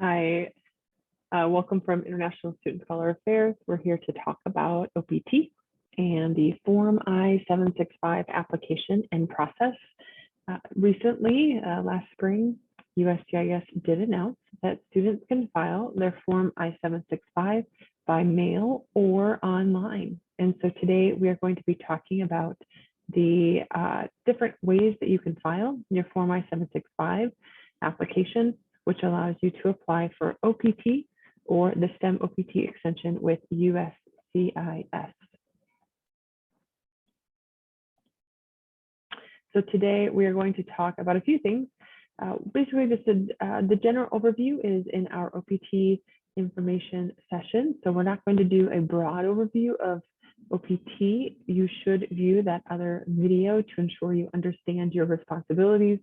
Hi, welcome from International Student Scholar Affairs. We're here to talk about OPT and the Form I-765 application and process. Recently, last spring, USCIS did announce that students can file their Form I-765 by mail or online. And so today we are going to be talking about the different ways that you can file your Form I-765 application, which allows you to apply for OPT or the STEM OPT extension with USCIS. So today we are going to talk about a few things. Basically, the general overview is in our OPT information session. So we're not going to do a broad overview of OPT. You should view that other video to ensure you understand your responsibilities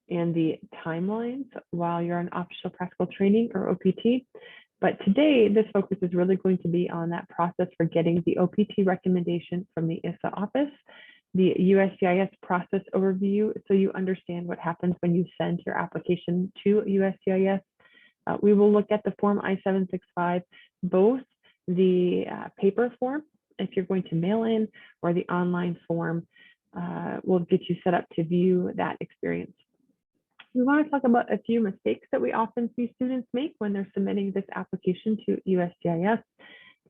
and the timelines while you're on optional practical training or OPT. But today, this focus is really going to be on that process for getting the OPT recommendation from the ISSA office, the USCIS process overview, so you understand what happens when you send your application to USCIS. We will look at the Form I-765, both the paper form, if you're going to mail in, or the online form will get you set up to view that experience. We want to talk about a few mistakes that we often see students make when they're submitting this application to USCIS.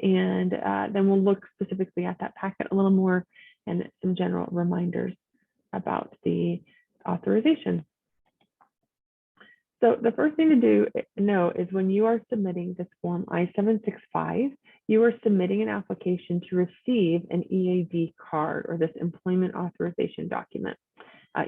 And then we'll look specifically at that packet a little more and some general reminders about the authorization. So the first thing to know is when you are submitting this Form I-765, you are submitting an application to receive an EAD card or this employment authorization document.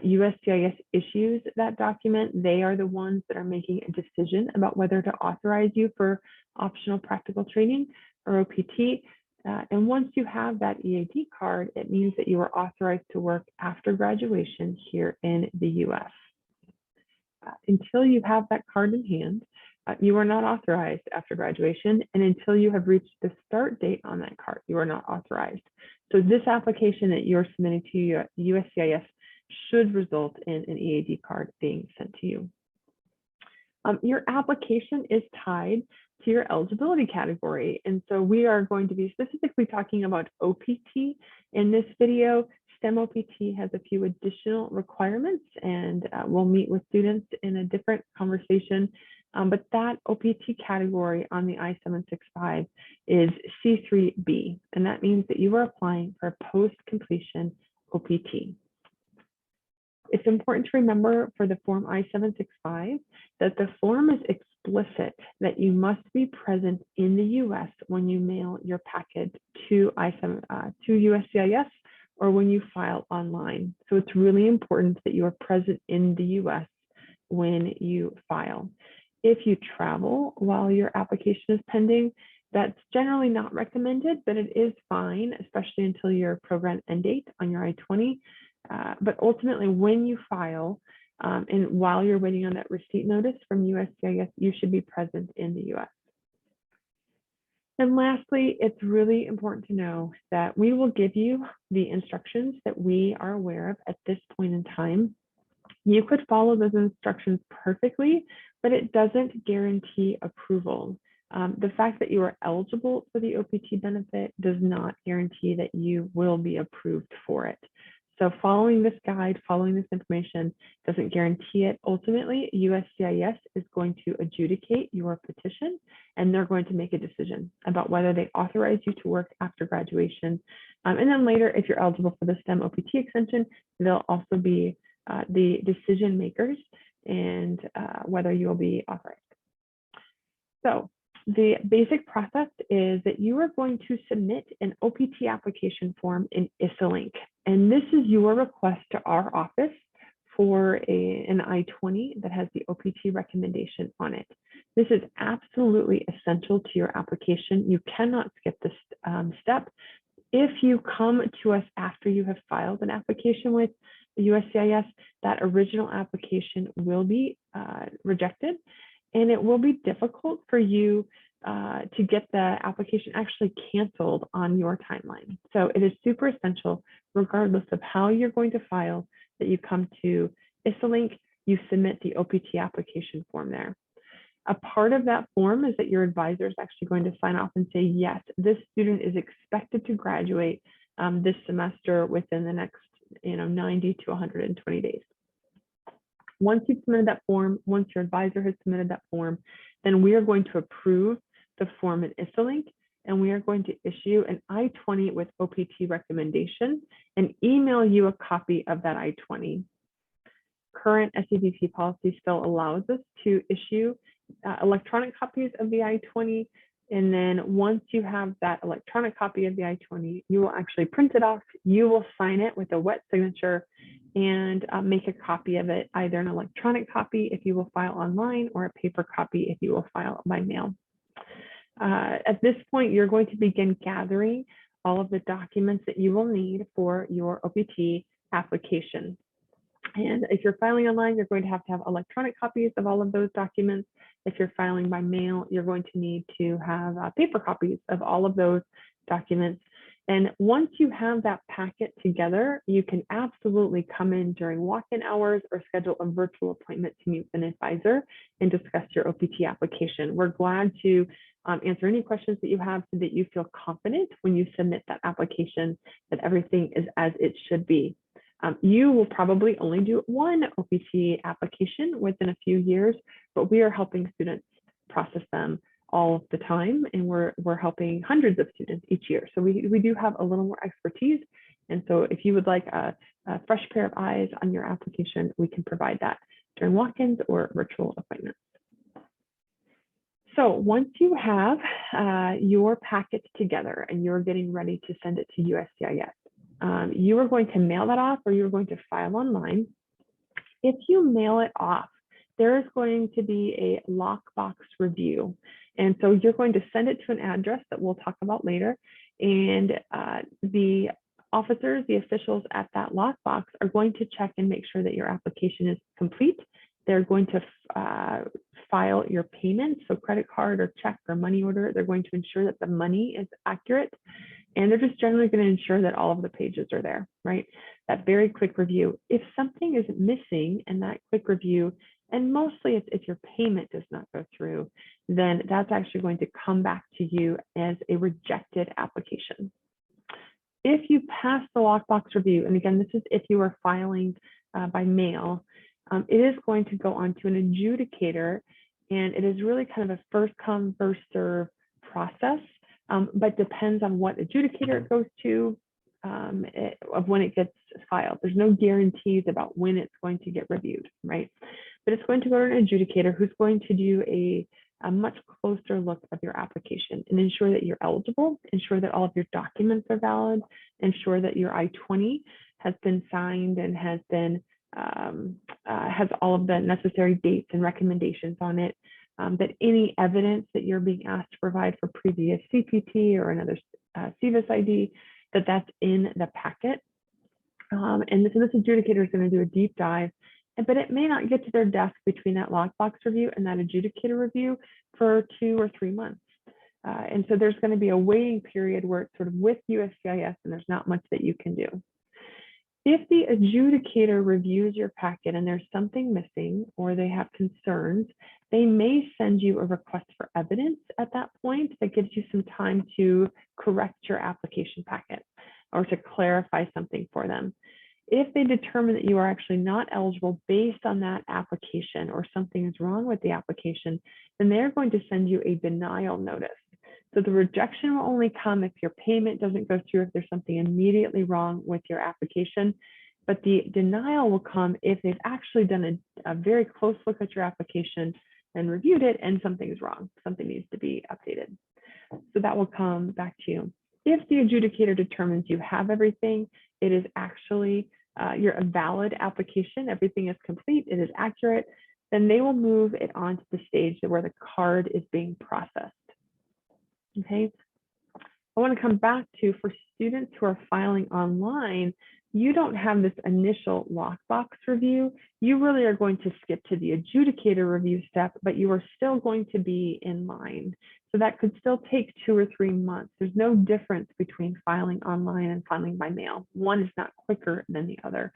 USCIS issues that document. They are the ones that are making a decision about whether to authorize you for optional practical training or OPT. And once you have that EAD card, it means that you are authorized to work after graduation here in the US. Until you have that card in hand, you are not authorized after graduation, and until you have reached the start date on that card, you are not authorized. So this application that you're submitting to USCIS should result in an EAD card being sent to you. Your application is tied to your eligibility category. And so we are going to be specifically talking about OPT in this video. STEM OPT has a few additional requirements, and we'll meet with students in a different conversation. But that OPT category on the I-765 is C3B, and that means that you are applying for a post-completion OPT. It's important to remember for the Form I-765 that the form is explicit that you must be present in the US when you mail your packet to USCIS or when you file online. So it's really important that you are present in the US when you file. If you travel while your application is pending, that's generally not recommended, but it is fine, especially until your program end date on your I-20. But ultimately, when you file and while you're waiting on that receipt notice from USCIS, you should be present in the US. And lastly, it's really important to know that we will give you the instructions that we are aware of at this point in time. You could follow those instructions perfectly, but it doesn't guarantee approval. The fact that you are eligible for the OPT benefit does not guarantee that you will be approved for it. So following this guide, following this information doesn't guarantee it. Ultimately, USCIS is going to adjudicate your petition, and they're going to make a decision about whether they authorize you to work after graduation. And then later, if you're eligible for the STEM OPT extension, they'll also be the decision makers and whether you'll be authorized. So the basic process is that you are going to submit an OPT application form in ISSA Link. And this is your request to our office for an I-20 that has the OPT recommendation on it. This is absolutely essential to your application. You cannot skip this step. If you come to us after you have filed an application with the USCIS, that original application will be rejected, and it will be difficult for you to get the application actually canceled on your timeline. So it is super essential, regardless of how you're going to file, that you come to ISSA Link, you submit the OPT application form there. A part of that form is that your advisor is actually going to sign off and say, yes, this student is expected to graduate this semester within the next 90 to 120 days. Once you've submitted that form, once your advisor has submitted that form, then we are going to approve the form in ISSALink, and we are going to issue an I-20 with OPT recommendation and email you a copy of that I-20. Current SAVP policy still allows us to issue electronic copies of the I-20. And then once you have that electronic copy of the I-20, you will actually print it off. You will sign it with a wet signature and make a copy of it, either an electronic copy if you will file online, or a paper copy if you will file by mail. At this point, you're going to begin gathering all of the documents that you will need for your OPT application. And if you're filing online, you're going to have electronic copies of all of those documents. If you're filing by mail, you're going to need to have paper copies of all of those documents. And once you have that packet together, you can absolutely come in during walk-in hours or schedule a virtual appointment to meet with an advisor and discuss your OPT application. We're glad to answer any questions that you have so that you feel confident when you submit that application that everything is as it should be. You will probably only do one OPT application within a few years, but we are helping students process them all the time, and we're helping hundreds of students each year. So we do have a little more expertise. And so if you would like a fresh pair of eyes on your application, we can provide that during walk-ins or virtual appointments. So once you have your packet together and you're getting ready to send it to USCIS, you are going to mail that off, or you're going to file online. If you mail it off, there is going to be a lockbox review. And so you're going to send it to an address that we'll talk about later. And the officers, the officials at that lockbox are going to check and make sure that your application is complete. They're going to file your payment, so credit card or check or money order. They're going to ensure that the money is accurate. And they're just generally going to ensure that all of the pages are there, right? That very quick review. If something is missing in that quick review, and mostly if your payment does not go through, then that's actually going to come back to you as a rejected application. If you pass the lockbox review, and again, this is if you are filing by mail, it is going to go on to an adjudicator, and it is really kind of a first come, first serve process. But depends on what adjudicator it goes to of when it gets filed. There's no guarantees about when it's going to get reviewed, right? But it's going to go to an adjudicator who's going to do a much closer look of your application and ensure that you're eligible, ensure that all of your documents are valid, ensure that your I-20 has been signed and has been has all of the necessary dates and recommendations on it. That any evidence that you're being asked to provide for previous CPT or another CVIS ID, that's in the packet. And so this adjudicator is going to do a deep dive, but it may not get to their desk between that lockbox review and that adjudicator review for 2 or 3 months. And so there's going to be a waiting period where it's sort of with USCIS and there's not much that you can do. If the adjudicator reviews your packet and there's something missing or they have concerns, they may send you a request for evidence at that point that gives you some time to correct your application packet or to clarify something for them. If they determine that you are actually not eligible based on that application or something is wrong with the application, then they're going to send you a denial notice. So the rejection will only come if your payment doesn't go through, if there's something immediately wrong with your application. But the denial will come if they've actually done a very close look at your application and reviewed it and something is wrong, something needs to be updated. So that will come back to you. If the adjudicator determines you have everything, it is actually you're a valid application, everything is complete, it is accurate, then they will move it on to the stage where the card is being processed. Okay, I want to come back to, for students who are filing online, you don't have this initial lockbox review. You really are going to skip to the adjudicator review step, but you are still going to be in line. So that could still take 2 or 3 months. There's no difference between filing online and filing by mail. One is not quicker than the other.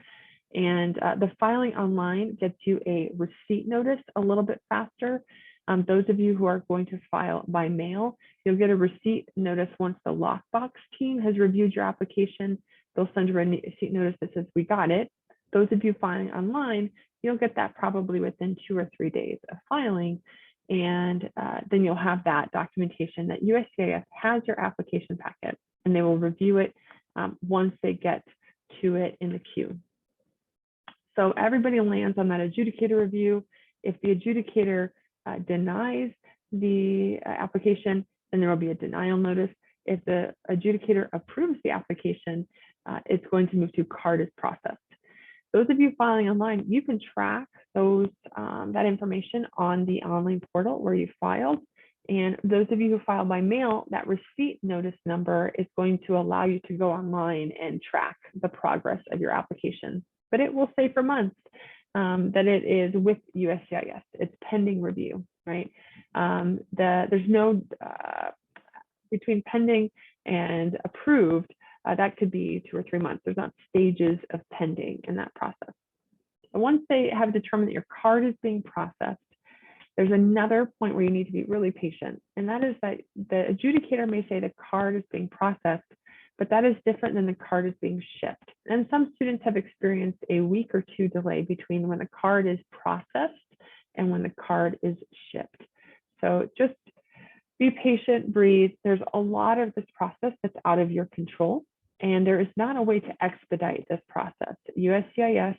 And the filing online gets you a receipt notice a little bit faster. Those of you who are going to file by mail, you'll get a receipt notice once the lockbox team has reviewed your application. They'll send you a receipt notice that says, we got it. Those of you filing online, you'll get that probably within 2 or 3 days of filing. And then you'll have that documentation that USCIS has your application packet, and they will review it once they get to it in the queue. So everybody lands on that adjudicator review. If the adjudicator denies the application, then there will be a denial notice. If the adjudicator approves the application, it's going to move to card is processed. Those of you filing online, you can track those that information on the online portal where you filed. And those of you who file by mail, that receipt notice number is going to allow you to go online and track the progress of your application. But it will say for months that it is with USCIS. It's pending review, right? There's no, between pending and approved, that could be 2 or 3 months. There's not stages of pending in that process. And once they have determined that your card is being processed, there's another point where you need to be really patient. And that is that the adjudicator may say the card is being processed, but that is different than the card is being shipped. And some students have experienced a week or 2 delay between when the card is processed and when the card is shipped. So just be patient, breathe. There's a lot of this process that's out of your control, and there is not a way to expedite this process. USCIS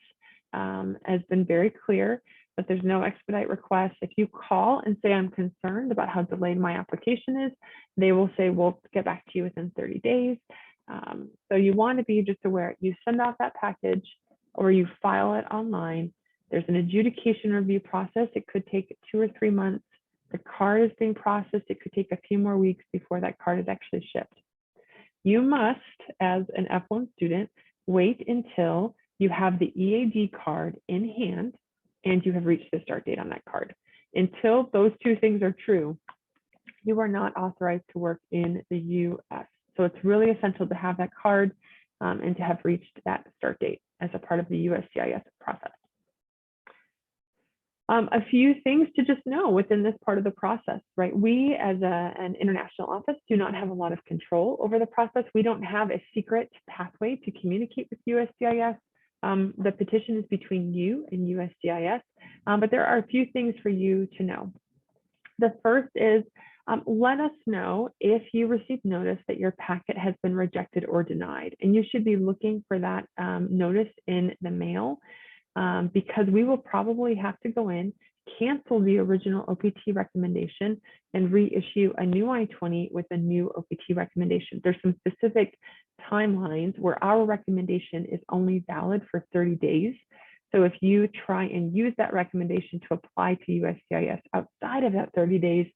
has been very clear that there's no expedite request. If you call and say, I'm concerned about how delayed my application is, they will say, we'll get back to you within 30 days. So you want to be just aware, you send out that package or you file it online. There's an adjudication review process. It could take 2 or 3 months. The card is being processed. It could take a few more weeks before that card is actually shipped. You must, as an F1 student, wait until you have the EAD card in hand and you have reached the start date on that card. Until those 2 things are true, you are not authorized to work in the US. So it's really essential to have that card and to have reached that start date as a part of the USCIS process. A few things to just know within this part of the process, right? We as an international office do not have a lot of control over the process. We don't have a secret pathway to communicate with USCIS. The petition is between you and USCIS, but there are a few things for you to know. The first is let us know if you receive notice that your packet has been rejected or denied, and you should be looking for that notice in the mail. Because we will probably have to go in, cancel the original OPT recommendation, and reissue a new I-20 with a new OPT recommendation. There's some specific timelines where our recommendation is only valid for 30 days. So if you try and use that recommendation to apply to USCIS outside of that 30 days,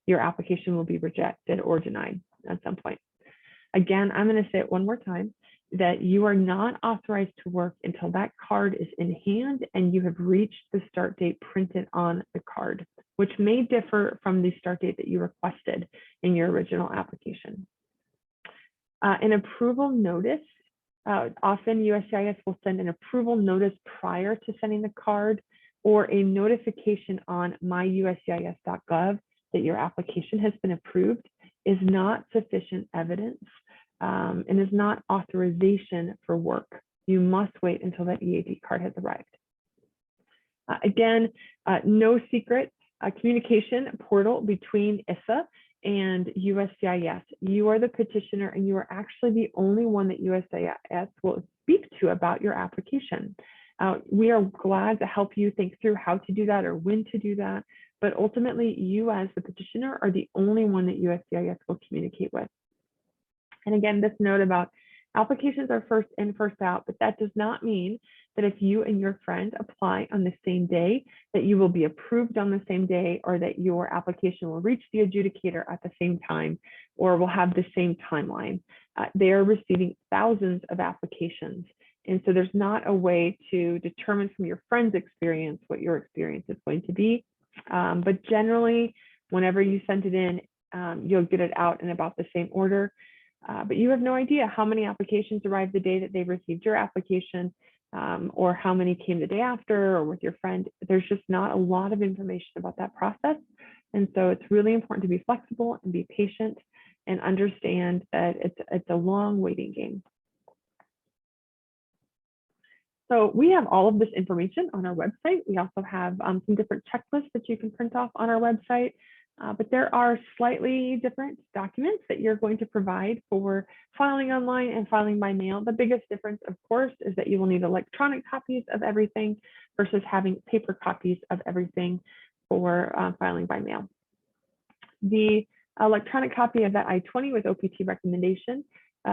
your application will be rejected or denied at some point. Again, I'm going to say it one more time, that you are not authorized to work until that card is in hand and you have reached the start date printed on the card, which may differ from the start date that you requested in your original application. An approval notice, often USCIS will send an approval notice prior to sending the card, or a notification on myuscis.gov that your application has been approved is not sufficient evidence and is not authorization for work. You must wait until that EAD card has arrived. Again, no secret communication portal between ISSA and USCIS. You are the petitioner and you are actually the only one that USCIS will speak to about your application. We are glad to help you think through how to do that or when to do that, but ultimately you as the petitioner are the only one that USCIS will communicate with. And again, this note about applications are first in, first out, but that does not mean that if you and your friend apply on the same day, that you will be approved on the same day, or that your application will reach the adjudicator at the same time, or will have the same timeline. They are receiving thousands of applications. And so there's not a way to determine from your friend's experience what your experience is going to be. But generally, whenever you send it in, you'll get it out in about the same order. But you have no idea how many applications arrived the day that they received your application, or how many came the day after or with your friend. There's just not a lot of information about that process. And so it's really important to be flexible and be patient and understand that it's a long waiting game. So we have all of this information on our website. We also have some different checklists that you can print off on our website. But there are slightly different documents that you're going to provide for filing online and filing by mail. The biggest difference, of course, is that you will need electronic copies of everything versus having paper copies of everything for filing by mail. The electronic copy of that I-20 with OPT recommendation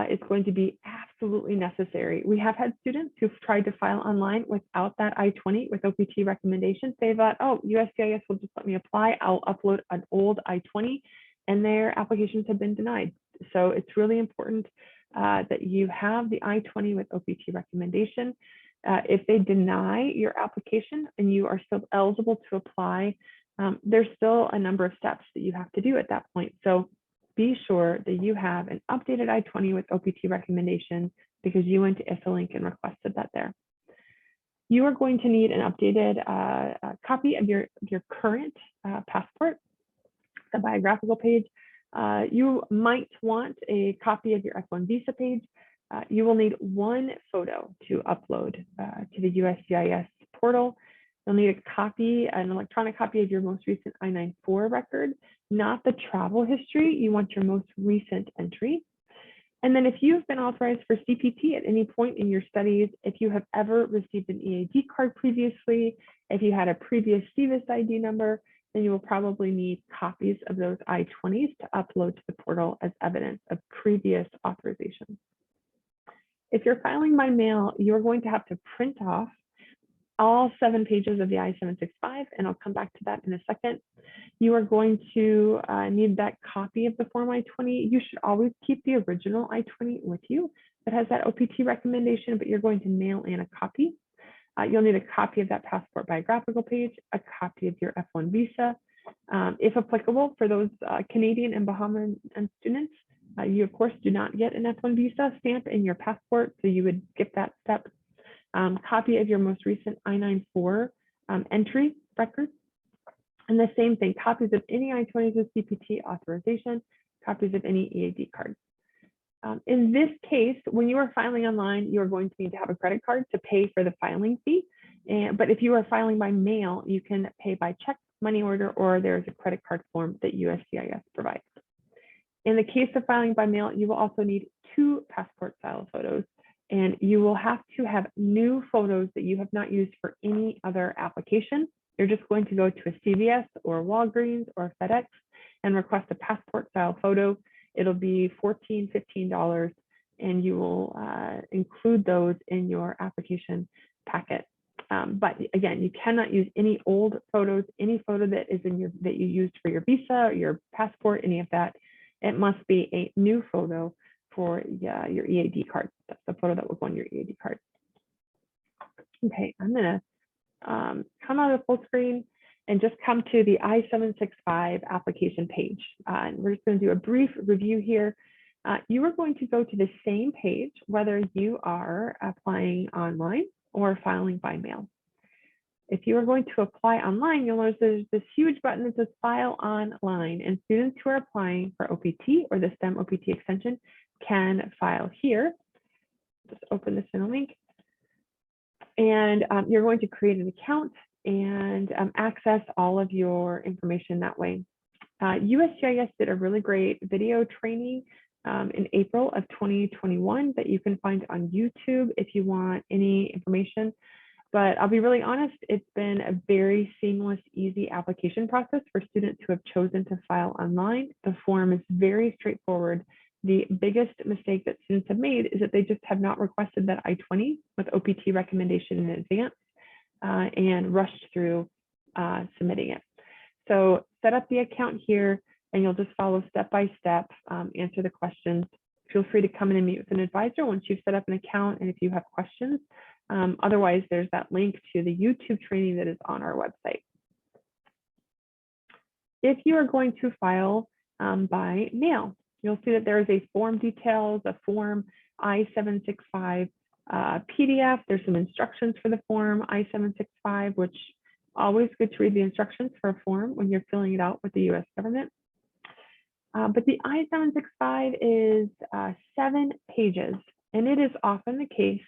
is going to be absolutely necessary. We have had students who've tried to file online without that I-20 with OPT recommendation. They thought, oh, USCIS will just let me apply. I'll upload an old I-20, and their applications have been denied. So it's really important that you have the I-20 with OPT recommendation. If they deny your application and you are still eligible to apply, there's still a number of steps that you have to do at that point. So be sure that you have an updated I-20 with OPT recommendation because you went to IFALink and requested that there. You are going to need an updated copy of your current passport, the biographical page. You might want a copy of your F1 visa page. You will need one photo to upload to the USCIS portal. You'll need a copy, an electronic copy of your most recent I-94 record, not the travel history. You want your most recent entry. And then if you've been authorized for CPT at any point in your studies, if you have ever received an EAD card previously, if you had a previous CVIS ID number, then you will probably need copies of those I-20s to upload to the portal as evidence of previous authorization. If you're filing by mail, you're going to have to print off all 7 pages of the I-765, and I'll come back to that in a second. You are going to need that copy of the Form I-20. You should always keep the original I-20 with you that has that OPT recommendation, but you're going to mail in a copy. You'll need a copy of that passport biographical page, a copy of your F1 visa. If applicable, for those Canadian and Bahamian students, you of course do not get an F1 visa stamp in your passport, so you would skip that step. Copy of your most recent I-94 entry record. And the same thing, copies of any I-20s with CPT authorization, copies of any EAD cards. In this case, when you are filing online, you are going to need to have a credit card to pay for the filing fee. But if you are filing by mail, you can pay by check, money order, or there's a credit card form that USCIS provides. In the case of filing by mail, you will also need 2 passport style photos, and you will have to have new photos that you have not used for any other application. You're just going to go to a CVS or Walgreens or FedEx and request a passport style photo. It'll be $14, $15, and you will include those in your application packet. But again, you cannot use any old photos, any photo that is in your that you used for your visa or your passport, any of that. It must be a new photo for your EAD card. That's the photo that will go on your EAD card. Okay, I'm gonna come out of full screen and just come to the I-765 application page. And we're just gonna do a brief review here. You are going to go to the same page, whether you are applying online or filing by mail. If you are going to apply online, you'll notice there's this huge button that says File Online, and students who are applying for OPT or the STEM OPT extension can file here. Just open this in a link. And you're going to create an account and access all of your information that way. USCIS did a really great video training in April of 2021 that you can find on YouTube if you want any information. But I'll be really honest, it's been a very seamless, easy application process for students who have chosen to file online. The form is very straightforward. The biggest mistake that students have made is that they just have not requested that I-20 with OPT recommendation in advance and rushed through submitting it. So set up the account here and you'll just follow step by step, answer the questions. Feel free to come in and meet with an advisor once you've set up an account and if you have questions. Otherwise, there's that link to the YouTube training that is on our website. If you are going to file by mail, you'll see that there is a form details, a form I-765 PDF. There's some instructions for the form I-765, which Always good to read the instructions for a form when you're filling it out with the US government. But the I-765 is 7 pages, and it is often the case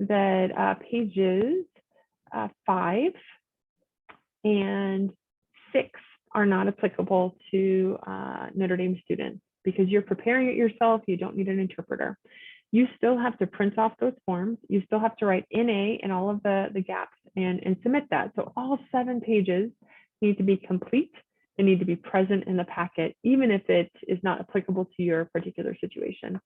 that pages 5 and 6 are not applicable to Notre Dame students because you're preparing it yourself. You don't need an interpreter. You still have to print off those forms. You still have to write NA and all of the gaps and submit that. So all 7 pages need to be complete. They need to be present in the packet, even if it is not applicable to your particular situation.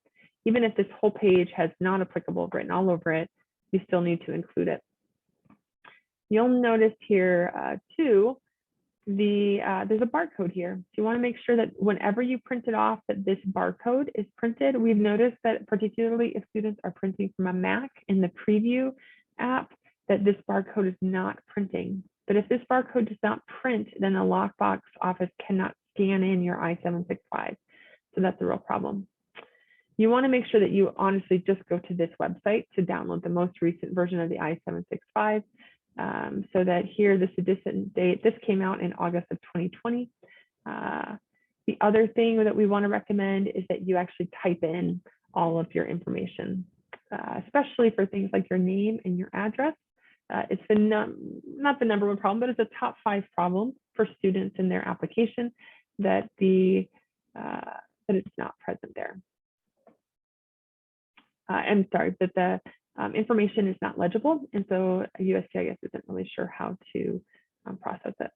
Even if this whole page has not applicable written all over it, you still need to include it. You'll notice here too, there's a barcode here. So you want to make sure that whenever you print it off, that this barcode is printed. We've noticed that particularly if students are printing from a Mac in the preview app, that this barcode is not printing. But if this barcode does not print, then the lockbox office cannot scan in your I-765. So that's a real problem. You want to make sure that you honestly just go to this website to download the most recent version of the I-765. So that here, this edition date, this came out in August of 2020. The other thing that we want to recommend is that you actually type in all of your information, especially for things like your name and your address. It's not the number one problem, but it's a top 5 problem for students in their application that that it's not present there. I'm sorry, that the information is not legible, and so USCIS isn't really sure how to process it.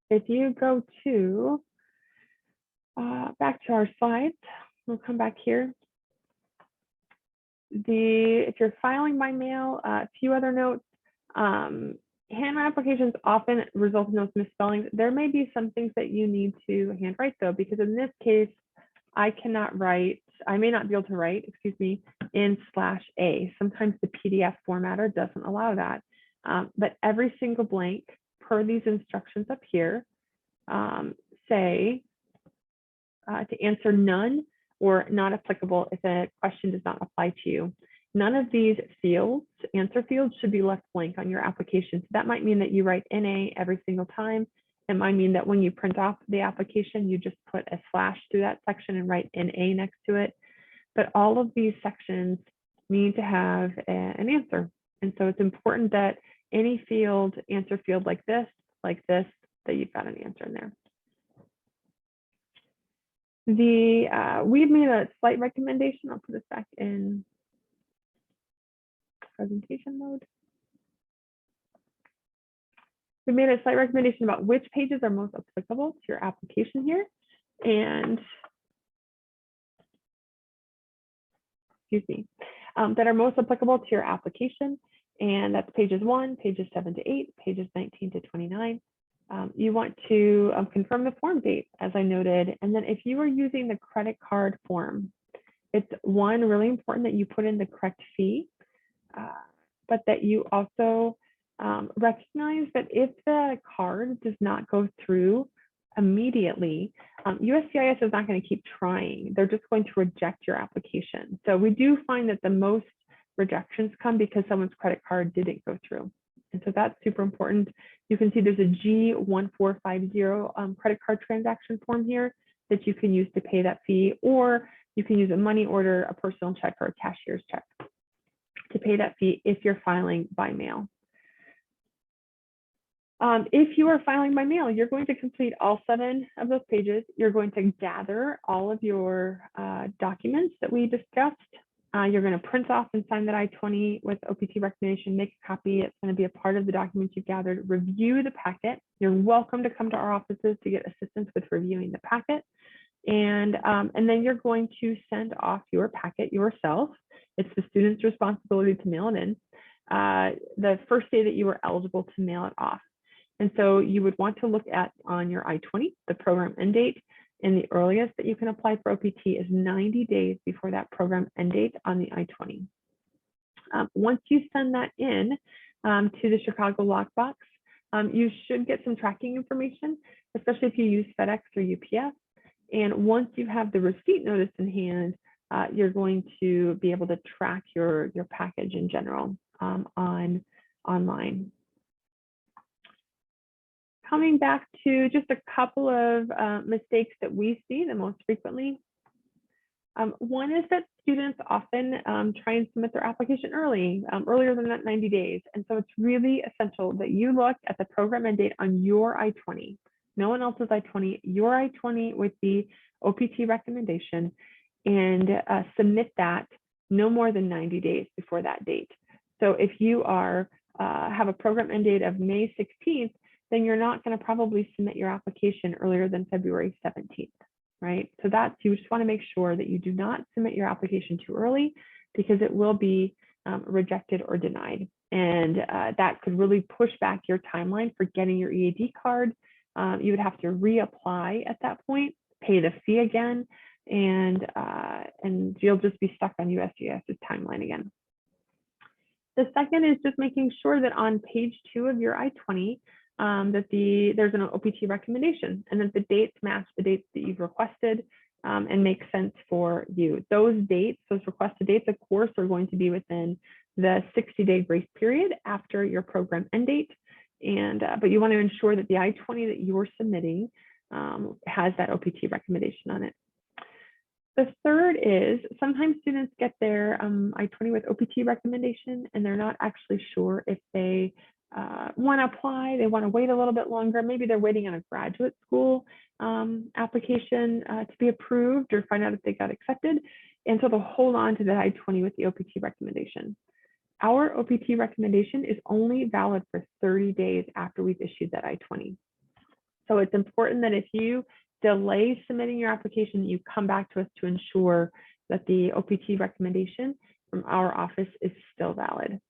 If you go to back to our slides, we'll come back here. If you're filing by mail, a few other notes. Handwritten applications often result in those misspellings. There may be some things that you need to handwrite though, because in this case, I may not be able to write, excuse me, in/A. Sometimes the PDF formatter doesn't allow that. But every single blank per these instructions up here say to answer none or not applicable if a question does not apply to you. None of these fields, answer fields, should be left blank on your application. So that might mean that you write NA every single time. It might mean that when you print off the application, you just put a slash through that section and write NA next to it. But all of these sections need to have an answer. And so it's important that any field, answer field like this, that you've got an answer in there. We've made a slight recommendation. I'll put this back in presentation mode. We made a slight recommendation about which pages are most applicable to your application here. And excuse me, that are most applicable to your application. And that's pages 1, pages 7 to 8, pages 19 to 29. You want to confirm the form date, as I noted. And then if you are using the credit card form, it's really important that you put in the correct fee, but that you also recognize that if the card does not go through immediately, USCIS is not going to keep trying. They're just going to reject your application. So we do find that the most rejections come because someone's credit card didn't go through. And so that's super important. You can see there's a G1450 credit card transaction form here that you can use to pay that fee, or you can use a money order, a personal check, or a cashier's check to pay that fee if you're filing by mail. If you are filing by mail, you're going to complete all 7 of those pages. You're going to gather all of your documents that we discussed. You're going to print off and sign that I-20 with OPT recommendation, make a copy. It's going to be a part of the documents you've gathered. Review the packet. You're welcome to come to our offices to get assistance with reviewing the packet. And then you're going to send off your packet yourself. It's the student's responsibility to mail it in the first day that you are eligible to mail it off. And so you would want to look at on your I-20, the program end date, and the earliest that you can apply for OPT is 90 days before that program end date on the I-20. Once you send that in to the Chicago lockbox, you should get some tracking information, especially if you use FedEx or UPS. And once you have the receipt notice in hand, you're going to be able to track your package in general online. Coming back to just a couple of mistakes that we see the most frequently. One is that students often try and submit their application earlier than that 90 days. And so it's really essential that you look at the program end date on your I-20. No one else's I-20, your I-20 with the OPT recommendation, and submit that no more than 90 days before that date. So if you have a program end date of May 16th, then you're not going to probably submit your application earlier than February 17th, right? So you just want to make sure that you do not submit your application too early, because it will be rejected or denied. And that could really push back your timeline for getting your EAD card. You would have to reapply at that point, pay the fee again, and you'll just be stuck on USGS's timeline again. The second is just making sure that on page 2 of your I-20, that there's an OPT recommendation, and that the dates match the dates that you've requested and make sense for you. Those requested dates, of course, are going to be within the 60-day grace period after your program end date. But you want to ensure that the I-20 that you're submitting has that OPT recommendation on it. The third is sometimes students get their I-20 with OPT recommendation, and they're not actually sure if they want to apply. They want to wait a little bit longer. Maybe they're waiting on a graduate school application to be approved or find out if they got accepted. And so they'll hold on to that I-20 with the OPT recommendation. Our OPT recommendation is only valid for 30 days after we've issued that I-20. So it's important that if you delay submitting your application, you come back to us to ensure that the OPT recommendation from our office is still valid.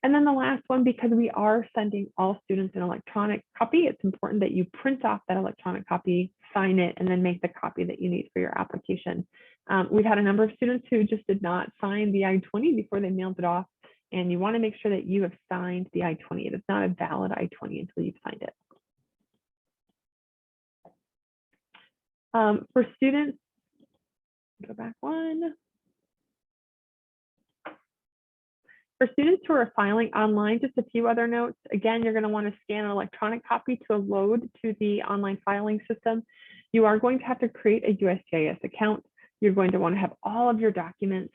And then the last one, because we are sending all students an electronic copy, it's important that you print off that electronic copy, sign it, and then make the copy that you need for your application. We've had a number of students who just did not sign the I-20 before they mailed it off, and you want to make sure that you have signed the I-20. It is not a valid I-20 until you've signed it. For students, go back one. For students who are filing online, just a few other notes. Again, you're going to want to scan an electronic copy to load to the online filing system. You are going to have to create a USGS account. You're going to want to have all of your documents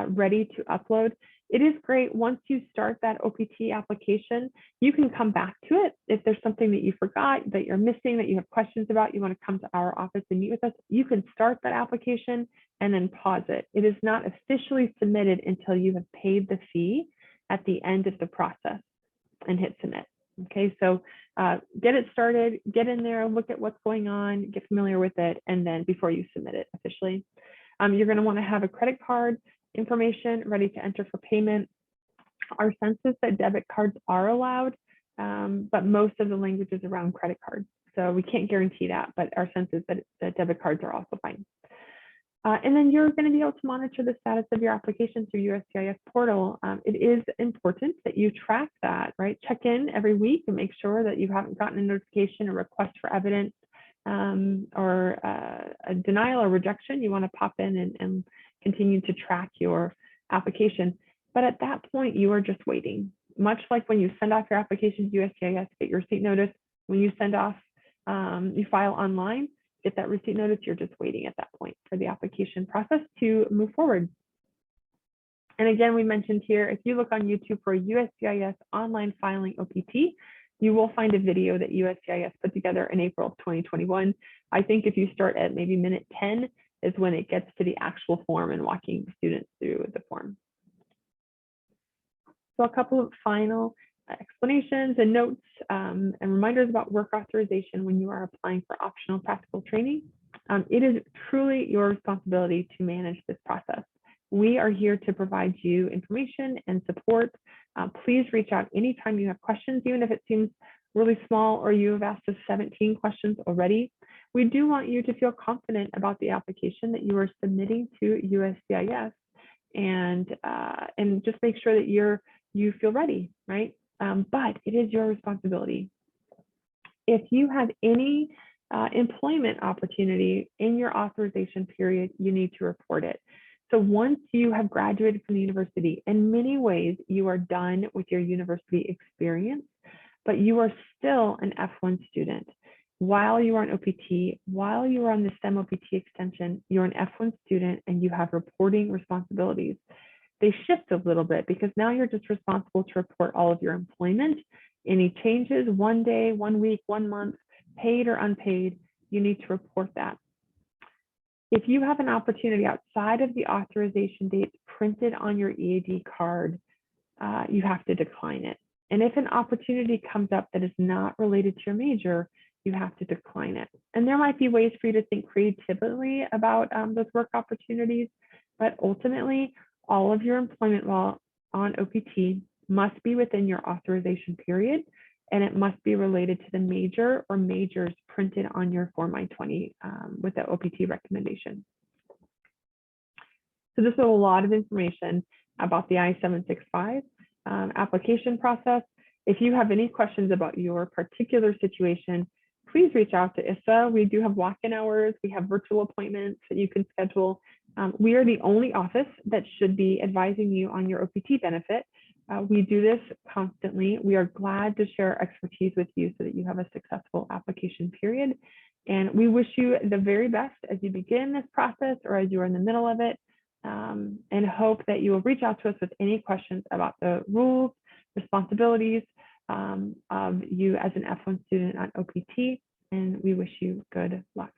ready to upload. It is great once you start that OPT application, you can come back to it. If there's something that you forgot, that you're missing, that you have questions about, you want to come to our office and meet with us, you can start that application and then pause it. It is not officially submitted until you have paid the fee at the end of the process and hit submit. Okay, so get it started, get in there, look at what's going on, get familiar with it, and then before you submit it officially. You're going to want to have a credit card information ready to enter for payment. Our sense is that debit cards are allowed, but most of the language is around credit cards. So we can't guarantee that, but our sense is that debit cards are also fine. And then you're going to be able to monitor the status of your application through USGS portal. It is important that you track that, right? Check in every week and make sure that you haven't gotten a notification or request for evidence or a denial or rejection. You want to pop in and continue to track your application. But at that point, you are just waiting. Much like when you send off your application to USGS, get your receipt notice. When you send off, you file online, get that receipt notice, you're just waiting at that point for the application process to move forward. And again, we mentioned here, if you look on YouTube for USGS online filing OPT, you will find a video that USGS put together in April of 2021. I think if you start at maybe minute 10 is when it gets to the actual form and walking students through the form. So a couple of final explanations and notes and reminders about work authorization when you are applying for optional practical training. It is truly your responsibility to manage this process. We are here to provide you information and support. Please reach out anytime you have questions, even if it seems really small or you have asked us 17 questions already. We do want you to feel confident about the application that you are submitting to USCIS and just make sure that you feel ready, right? But it is your responsibility. If you have any employment opportunity in your authorization period, you need to report it. So once you have graduated from the university, in many ways, you are done with your university experience, but you are still an F1 student. While you are on OPT, while you are on the STEM OPT extension, you're an F1 student and you have reporting responsibilities. They shift a little bit because now you're just responsible to report all of your employment, any changes, 1 day, 1 week, 1 month, paid or unpaid, you need to report that. If you have an opportunity outside of the authorization dates printed on your EAD card, you have to decline it. And if an opportunity comes up that is not related to your major, you have to decline it. And there might be ways for you to think creatively about those work opportunities, but ultimately, all of your employment law on OPT must be within your authorization period, and it must be related to the major or majors printed on your Form I-20 with the OPT recommendation. So this is a lot of information about the I-765 application process. If you have any questions about your particular situation, please reach out to ISSA. We do have walk-in hours. We have virtual appointments that you can schedule. We are the only office that should be advising you on your OPT benefit. We do this constantly. We are glad to share expertise with you so that you have a successful application period. And we wish you the very best as you begin this process or as you are in the middle of it, and hope that you will reach out to us with any questions about the rules, responsibilities of you as an F1 student on OPT. And we wish you good luck.